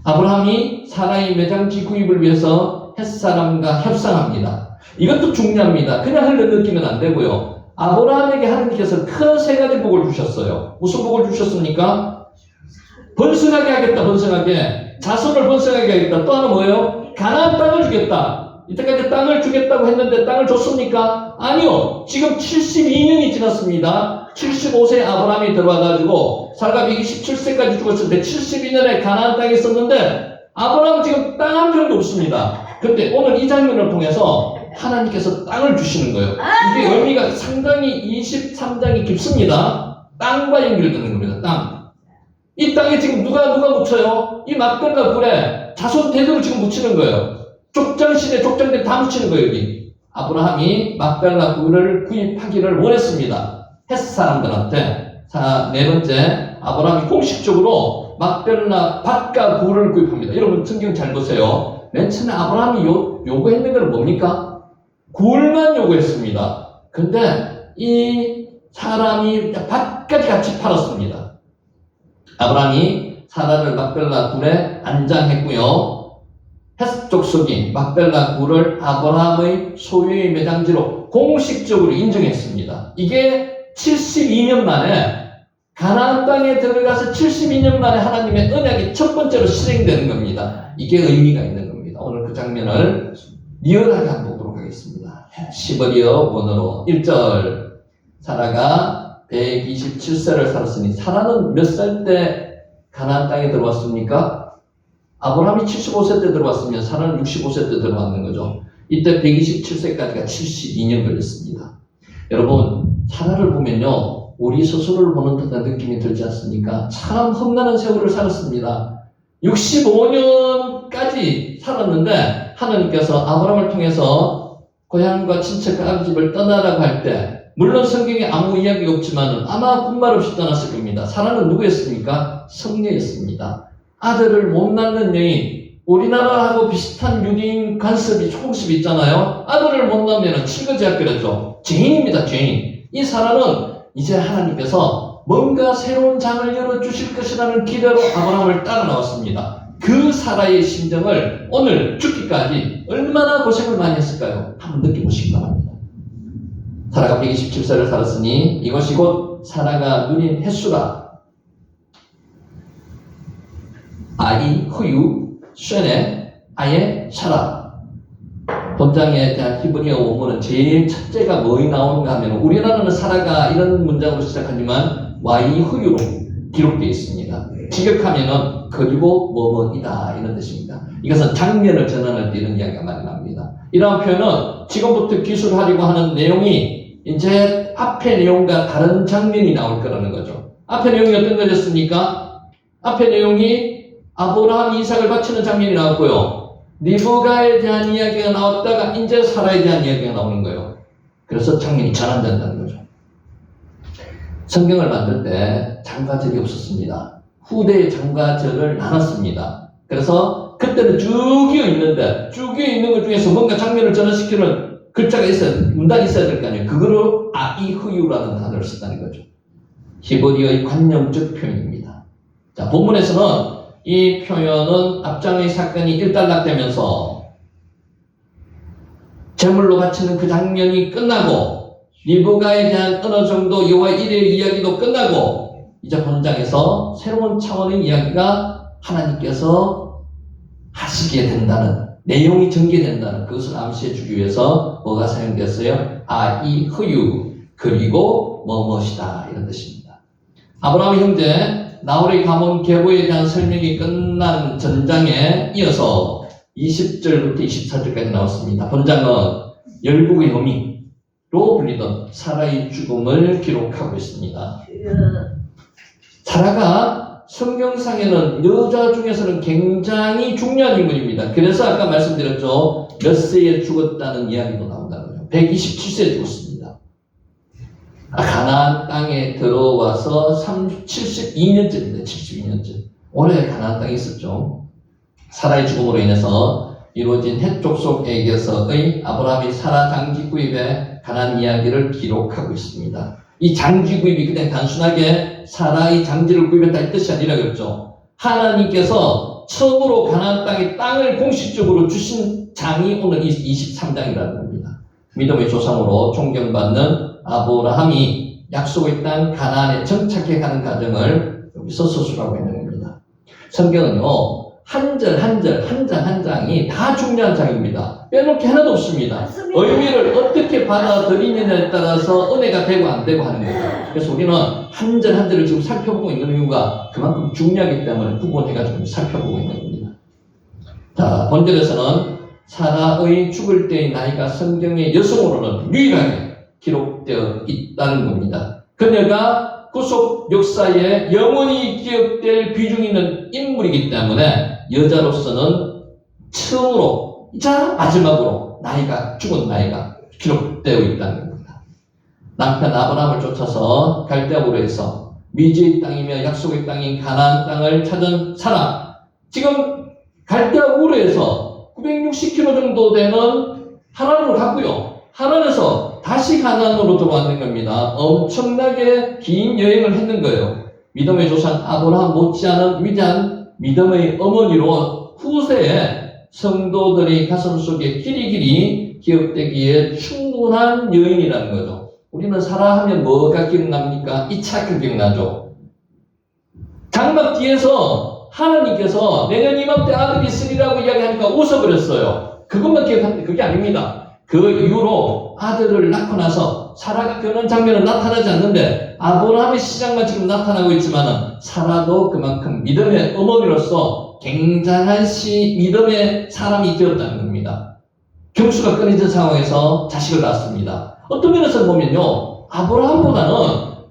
아브라함이 사라의 매장지 구입을 위해서 햇사람과 협상합니다. 이것도 중요합니다. 그냥 흘러넘기면 안 되고요. 아브라함에게 하나님께서 큰 3가지 복을 주셨어요. 무슨 복을 주셨습니까? 번성하게 하겠다. 번성하게. 자손을 번성하게 하겠다. 또 하나 뭐예요? 가나안 땅을 주겠다. 이때까지 땅을 주겠다고 했는데 땅을 줬습니까? 아니요. 지금 72년이 지났습니다. 75세에 아브라함이 들어와가지고 사라가 127세까지 죽었을 때 72년에 가나안 땅에 있었는데 아브라함은 지금 땅 한 평도 없습니다. 그런데 오늘 이 장면을 통해서 하나님께서 땅을 주시는 거예요. 이게 의미가 상당히 23장이 깊습니다. 땅과 연결되는 겁니다. 땅. 이 땅에 지금 누가 묻혀요? 이 막걸리가 굴에 자손 대대로 지금 묻히는 거예요. 족장시대 족장들 다 묻히는 거예요, 여기. 아브라함이 막벨라 굴을 구입하기를 원했습니다. 헷 사람들한테. 자, 네 번째, 아브라함이 공식적으로 막벨라 밭과 굴을 구입합니다. 여러분, 성경 잘 보세요. 맨 처음에 아브라함이 요구했는 건 뭡니까? 굴만 요구했습니다. 근데 이 사람이 밭까지 같이 팔았습니다. 아브라함이 사라를 막벨라 굴에 안장했고요. 헷 족속이 막벨라 굴을 아브라함의 소유의 매장지로 공식적으로 인정했습니다. 이게 72년 만에 가나안 땅에 들어가서 72년 만에 하나님의 언약이 첫 번째로 실행되는 겁니다. 이게 의미가 있는 겁니다. 오늘 그 장면을 리얼하게 한번 보도록 하겠습니다. 시버리어 원어로 1절 사라가 127세를 살았으니 사라는 몇 살 때 가나안 땅에 들어왔습니까? 아브라함이 75세 때 들어왔으면 사라는 65세 때 들어왔는 거죠. 이때 127세까지가 72년 걸렸습니다. 여러분, 사라를 보면요, 우리 스스로를 보는 듯한 느낌이 들지 않습니까? 참 험난한 세월을 살았습니다. 65년까지 살았는데 하나님께서 아브라함을 통해서 고향과 친척과 아버지를 떠나라고 할 때, 물론 성경에 아무 이야기가 없지만 아마 군말 없이 떠났을 겁니다. 사라는 누구였습니까? 성녀였습니다. 아들을 못 낳는 여인, 우리나라하고 비슷한 유대인 관습이 조금씩 있잖아요. 아들을 못 낳으면 칠거지약거렸죠. 죄인입니다, 죄인. 이 사라는 이제 하나님께서 뭔가 새로운 장을 열어주실 것이라는 기대로 아브라함을 따라 나왔습니다. 그 사라의 심정을 오늘 죽기까지 얼마나 고생을 많이 했을까요? 한번 느껴보시기 바랍니다. 사라가 127세를 살았으니 이것이 곧 사라가 누린 횟수라. 아이, 후유, 쉐네, 아예, 샤라. 본장에 대한 히브리어 원문은 제일 첫째가 뭐에 나오는가 하면 우리나라는 사라가 이런 문장으로 시작하지만 와이, 후유로 기록되어 있습니다. 직역하면은 그리고 뭐뭐이다 이런 뜻입니다. 이것은 장면을 전환할 때 이런 이야기가 많이 납니다. 이러한 표현은 지금부터 기술하려고 하는 내용이 이제 앞의 내용과 다른 장면이 나올 거라는 거죠. 앞의 내용이 어떤 거였습니까? 앞의 내용이 아브라함이 이삭을 바치는 장면이 나왔고요. 리브가에 대한 이야기가 나왔다가 이제 사라에 대한 이야기가 나오는 거예요. 그래서 장면이 전환된다는 거죠. 성경을 만들 때 장과절이 없었습니다. 후대의 장과절을 나눴습니다. 그래서 그때는 쭉 이어 있는데 쭉 이어 있는 것 중에서 뭔가 장면을 전환시키는 글자가 있어야, 문단이 있어야 될 거 아니에요. 그거로 아이후유라는 단어를 썼다는 거죠. 히브리어의 관념적 표현입니다. 자, 본문에서는 이 표현은 앞장의 사건이 일단락되면서 제물로 바치는 그 장면이 끝나고 리브가에 대한 어느 정도 여호와의 일의 이야기도 끝나고 이제 본장에서 새로운 차원의 이야기가 하나님께서 하시게 된다는 내용이 전개된다는 그것을 암시해 주기 위해서 뭐가 사용됐어요? 아이 후유 그리고 뭐뭇이다 이런 뜻입니다. 아브라함의 형제 나홀의 가문 계보에 대한 설명이 끝난 전장에 이어서 20절부터 24절까지 나왔습니다. 본장은 열국의 어미로 불리던 사라의 죽음을 기록하고 있습니다. 사라가 성경상에는 여자 중에서는 굉장히 중요한 인물입니다. 그래서 아까 말씀드렸죠. 몇 세에 죽었다는 이야기도 나온다는 거죠. 127세에 죽었습니다. 가나안 땅에 들어와서 72년째입니다. 72년째. 오래 가나안 땅에 있었죠. 사라의 죽음으로 인해서 이루어진 헷 족속에게서의 아브라함이 사라 장지 구입의 가나안 이야기를 기록하고 있습니다. 이 장지 구입이 그냥 단순하게 사라의 장지를 구입했다 이 뜻이 아니라 그랬죠. 하나님께서 처음으로 가나안 땅에 땅을 공식적으로 주신 장이 오늘 23장이라는 겁니다. 믿음의 조상으로 존경받는 아브라함이 약속의 땅 가나안에 정착해 가는 과정을 여기서 서술하고 있는 겁니다. 성경은요, 한 절 한 절, 한 장 한 장이 다 중요한 장입니다. 빼놓기 하나도 없습니다. 맞습니다. 의미를 어떻게 받아들이느냐에 따라서 은혜가 되고 안 되고 하는 거죠. 그래서 우리는 한 절 한 절을 지금 살펴보고 있는 이유가 그만큼 중요하기 때문에 구분해가지고 살펴보고 있는 겁니다. 자, 본절에서는 사라의 죽을 때의 나이가 성경의 여성으로는 유일하게 기록되어 있다는 겁니다. 그녀가 구속 역사에 영원히 기억될 비중 있는 인물이기 때문에 여자로서는 처음으로 자, 마지막으로 죽은 나이가 기록되어 있다는 겁니다. 남편 아브라함을 쫓아서 갈대아우르에서 미지의 땅이며 약속의 땅인 가나안 땅을 찾은 사람, 지금 갈대아우르에서 960km 정도 되는 하란으로 갔고요. 하란에서 다시 가나안으로 들어왔는 겁니다. 엄청나게 긴 여행을 했는 거예요. 믿음의 조상 아브라함 못지않은 위대한 믿음의 어머니로 후세에 성도들의 가슴 속에 길이길이 기억되기에 충분한 여인이라는 거죠. 우리는 사라 하면 뭐가 기억납니까? 이차크 기억나죠. 장막 뒤에서 하나님께서 내년 이맘때 아들이 있으리라고 이야기하니까 웃어버렸어요. 그것만 기억하는데 그게 아닙니다. 그 이후로 아들을 낳고 나서 사라가 변한 장면은 나타나지 않는데 아브라함의 시작만 지금 나타나고 있지만은 사라도 그만큼 믿음의 어머니로서 굉장한 믿음의 사람이 되었다는 겁니다. 경수가 끊어진 상황에서 자식을 낳았습니다. 어떤 면에서 보면요, 아브라함보다는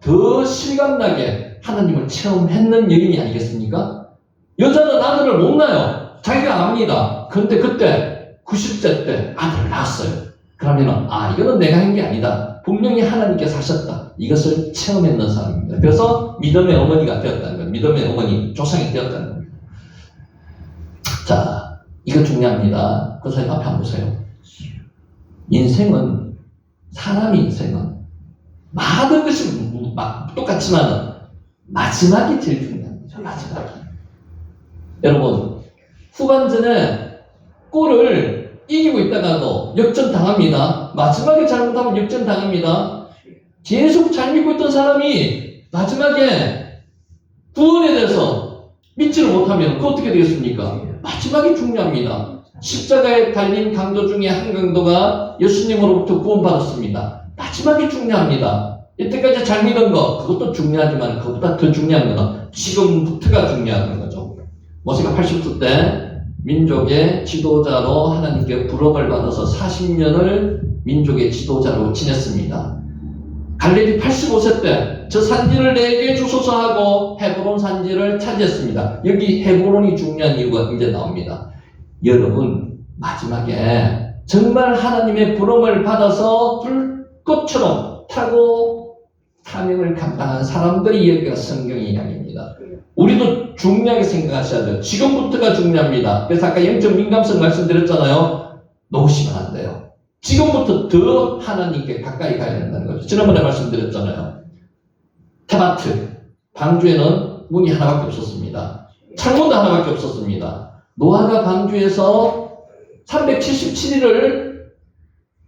더 실감나게 하나님을 체험했는 여인이 아니겠습니까? 여자는 아들을 못 낳아요. 자기가 압니다. 그런데 그때 90세 때 아들을 낳았어요. 그러면은 이거는 내가 한 게 아니다. 분명히 하나님께서 하셨다. 이것을 체험했는 사람입니다. 그래서 믿음의 어머니가 되었다는 거예요. 믿음의 어머니, 조상이 되었다는 겁니다. 자, 이거 중요합니다. 그 사람 앞에 한번 보세요. 인생은, 사람의 인생은 많은 것이 똑같지만 마지막이 제일 중요합니다. 마지막이. 여러분, 후반전에 골을 이기고 있다가도 역전당합니다. 마지막에 잘못하면 역전당합니다. 계속 잘 믿고 있던 사람이 마지막에 구원에 대해서 믿지를 못하면 그거 어떻게 되겠습니까? 마지막이 중요합니다. 십자가에 달린 강도 중에 한 강도가 예수님으로부터 구원받았습니다. 마지막이 중요합니다. 이때까지 잘 믿은 거 그것도 중요하지만 그것보다 더 중요한 건 지금부터가 중요한 거죠. 모세가 80세 때 민족의 지도자로 하나님께 부름을 받아서 40년을 민족의 지도자로 지냈습니다. 갈렙이 85세 때 저 산지를 내게 주소서 하고 헤브론 산지를 차지했습니다. 여기 헤브론이 중요한 이유가 이제 나옵니다. 여러분, 마지막에 정말 하나님의 부름을 받아서 불꽃처럼 타고 사명을 감당한 사람들의 이야기가 성경의 이야기입니다. 우리도 중요하게 생각하셔야 돼요. 지금부터가 중요합니다. 그래서 아까 영적 민감성 말씀드렸잖아요. 놓으시면 안 돼요. 지금부터 더 하나님께 가까이 가야 된다는 거죠. 지난번에 말씀드렸잖아요. 테마트, 방주에는 문이 하나밖에 없었습니다. 창문도 하나밖에 없었습니다. 노아가 방주에서 377일을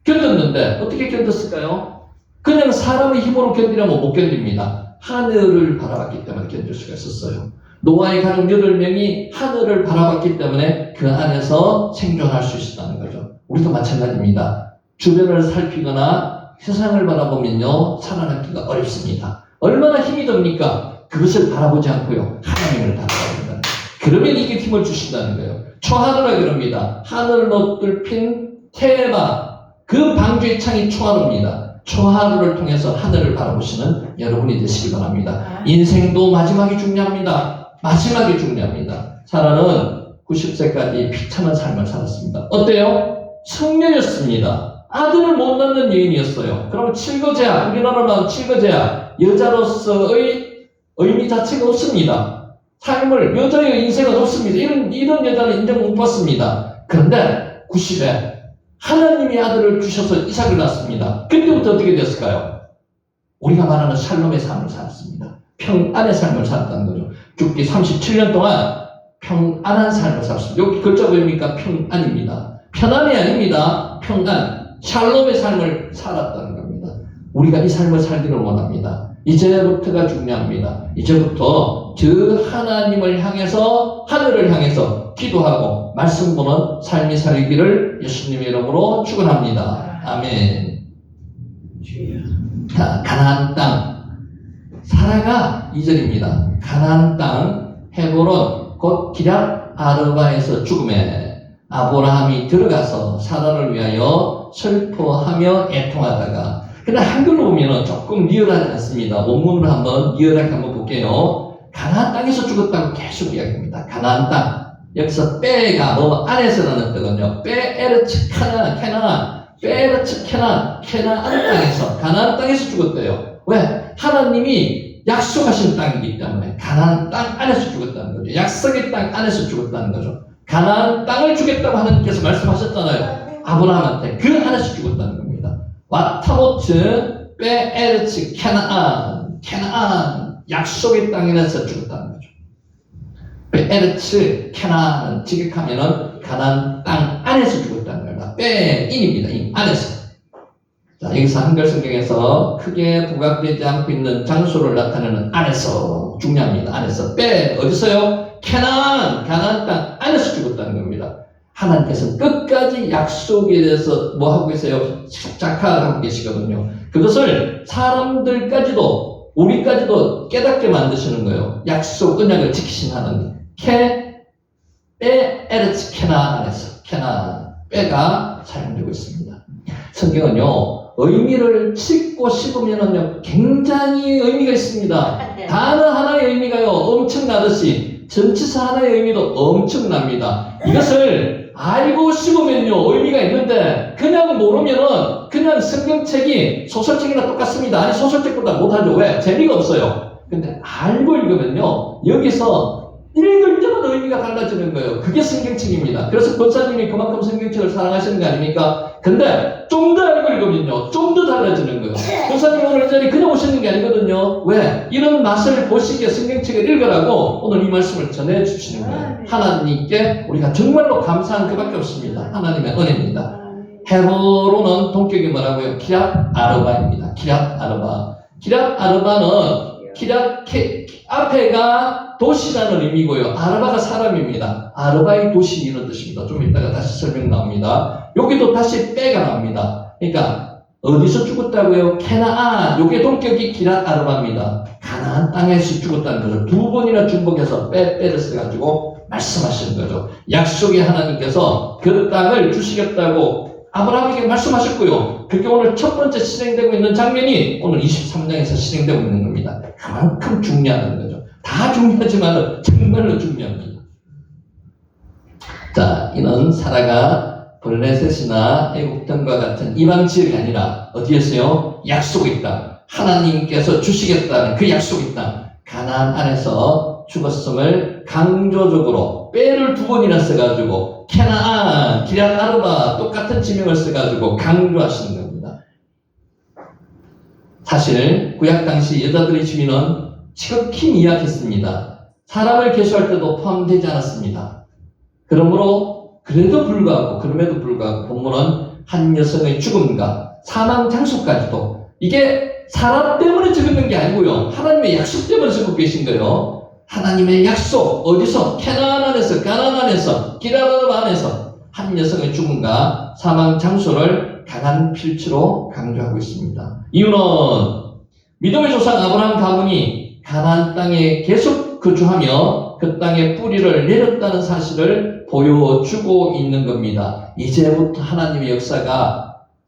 견뎠는데 어떻게 견뎠을까요? 그냥 사람의 힘으로 견디려면 못 견딥니다. 하늘을 바라봤기 때문에 견딜 수가 있었어요. 노아의 가족 8명이 하늘을 바라봤기 때문에 그 안에서 생존할 수 있었다는 거죠. 우리도 마찬가지입니다. 주변을 살피거나 세상을 바라보면요, 살아남기가 어렵습니다. 얼마나 힘이 듭니까? 그것을 바라보지 않고요, 하나님을 바라봐야 된다. 그러면 이게 힘을 주신다는 거예요. 초하루라 그럽니다. 하늘로 뚫힌 테마, 그 방주의 창이 초하루입니다. 초하루를 통해서 하늘을 바라보시는 여러분이 되시기 바랍니다. 인생도 마지막이 중요합니다. 마지막이 중요합니다. 사라는 90세까지 비참한 삶을 살았습니다. 어때요? 성녀였습니다. 아들을 못 낳는 여인이었어요. 그럼 칠거제약, 우리나라로 하면 칠거제약, 여자로서의 의미 자체가 없습니다. 여자의 인생은 없습니다. 이런 여자는 인정 못 받습니다. 그런데 90에 하나님이 아들을 주셔서 이삭을 낳습니다. 그때부터 어떻게 됐을까요? 우리가 말하는 샬롬의 삶을 살았습니다. 평안의 삶을 살았다는 거죠. 죽기 37년 동안 평안한 삶을 살았습니다. 여기 글자 보입니까? 평안입니다. 편안이 아닙니다. 평안. 샬롬의 삶을 살았다는 겁니다. 우리가 이 삶을 살기를 원합니다. 이제부터가 중요합니다. 이제부터 저 하나님을 향해서, 하늘을 향해서 기도하고 말씀 보는 삶이 살기를 예수님의 이름으로 축원합니다. 아멘. 자, 가나안 땅. 사라가 2절입니다. 가나안 땅 헤브론 곧 기럇 아르바에서 죽음에 아브라함이 들어가서 사라를 위하여 슬퍼하며 애통하다가, 근데 한글로 보면 조금 리얼하지 않습니다. 원문으로 한번 리얼하게 한번 볼게요. 가나안 땅에서 죽었다고 계속 이야기합니다. 가나안 땅. 여기서 빼가 뭐 안에서라는 뜻은요. 빼에르츠 캐나 빼에르츠 캐나안 땅에서 가나안 땅에서 죽었대요. 왜? 하나님이 약속하신 땅이기 때문에 가나안 땅 안에서 죽었다는 거죠. 약속의 땅 안에서 죽었다는 거죠. 가나안 땅을 주겠다고 하나님께서 말씀하셨잖아요. 아브라함한테 그 안에서 죽었다는 겁니다. 와타모트 빼에르츠 캐나안 약속의 땅에서 죽었다는 거죠. 빼에르츠 캐나안은 직역하면은 가나안 땅 안에서 죽었다는 겁니다. 빼인입니다. 인 안에서. 자, 여기서 한글 성경에서 크게 부각되지 않고 있는 장소를 나타내는 안에서 중요합니다. 안에서 빼 어디서요? 가나안 땅 안에서 죽었다는 겁니다. 하나님께서 끝까지 약속에 대해서 뭐 하고 계세요? 착착하고 계시거든요. 그것을 사람들까지도 우리까지도 깨닫게 만드시는 거예요. 약속 언약을 지키신 하나님. 빼 에르츠 캐나안 안에서 빼가 사용되고 있습니다. 성경은요 의미를 싣고 씹으면은요 굉장히 의미가 있습니다. 단어 하나의 의미가요 엄청나듯이 전치사 하나의 의미도 엄청납니다. 이것을 알고 씹으면요 의미가 있는데 그냥 모르면은 그냥 성경책이 소설책이나 똑같습니다. 아니 소설책보다 못하죠. 왜? 재미가 없어요. 근데 알고 읽으면요 여기서 읽을 때마다 의미가 달라지는 거예요. 그게 성경책입니다. 그래서 권사님이 그만큼 성경책을 사랑하시는 거 아닙니까? 근데 좀 더 알고 읽으면요 좀 더 달라지는 거예요. 권사님 오늘 이 자리에 그냥 오시는 게 아니거든요. 왜? 이런 맛을 보시기에 성경책을 읽으라고 오늘 이 말씀을 전해주시는 거예요. 하나님께 우리가 정말로 감사한 그밖에 없습니다. 하나님의 은혜입니다. 헤브로는 동격이 뭐라고요? 키랏 아르바입니다. 키랏 아르바는 앞에가 도시라는 의미고요. 아르바가 사람입니다. 아르바의 도시 이런 뜻입니다. 좀 이따가 다시 설명 나옵니다. 여기도 다시 빼가 나옵니다. 그러니까 어디서 죽었다고요? 캐나안. 요게 동격이 키랏 아르바입니다. 가나안 땅에서 죽었다는 거죠. 두 번이나 중복해서 빼를 써가지고 말씀하시는 거죠. 약속의 하나님께서 그 땅을 주시겠다고 아브라함에게 말씀하셨고요. 그게 오늘 첫 번째 실행되고 있는 장면이 오늘 23장에서 실행되고 있는 겁니다. 그만큼 중요하다는 거죠. 다 중요하지만 정말로 중요합니다. 자, 이는 사라가 블레셋이나 애국 땅과 같은 이방 지역이 아니라 어디였어요? 약속의 땅. 하나님께서 주시겠다는 그 약속의 땅. 가나안 안에서 죽었음을 강조적으로 빼를 두 번이나 써가지고 캐나안, 키랏 아르바 똑같은 지명을 써가지고 강조하시는 겁니다. 사실 구약 당시 여자들의 지위는 지극히 미약했습니다. 사람을 계수할 때도 포함되지 않았습니다. 그러므로 그럼에도 불구하고 본문은 한 여성의 죽음과 사망 장소까지도 이게 사람 때문에 죽는 게 아니고요. 하나님의 약속 때문에 죽고 계신 거예요. 하나님의 약속, 어디서? 가나안 안에서, 키랏 아르바 안에서 한 여성의 죽음과 사망 장소를 강한 필치로 강조하고 있습니다. 이유는 믿음의 조상 아브라함 가문이 가나안 땅에 계속 거주하며 그 땅에 뿌리를 내렸다는 사실을 보여주고 있는 겁니다. 이제부터 하나님의 역사가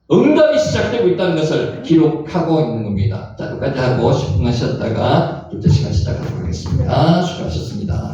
응답이 시작되고 있다는 것을 기록하고 있는 겁니다. 자, 여기까지 하고 10분간 쉬었다가 둘째 시간 시작하도록 하겠습니다. 수고하셨습니다.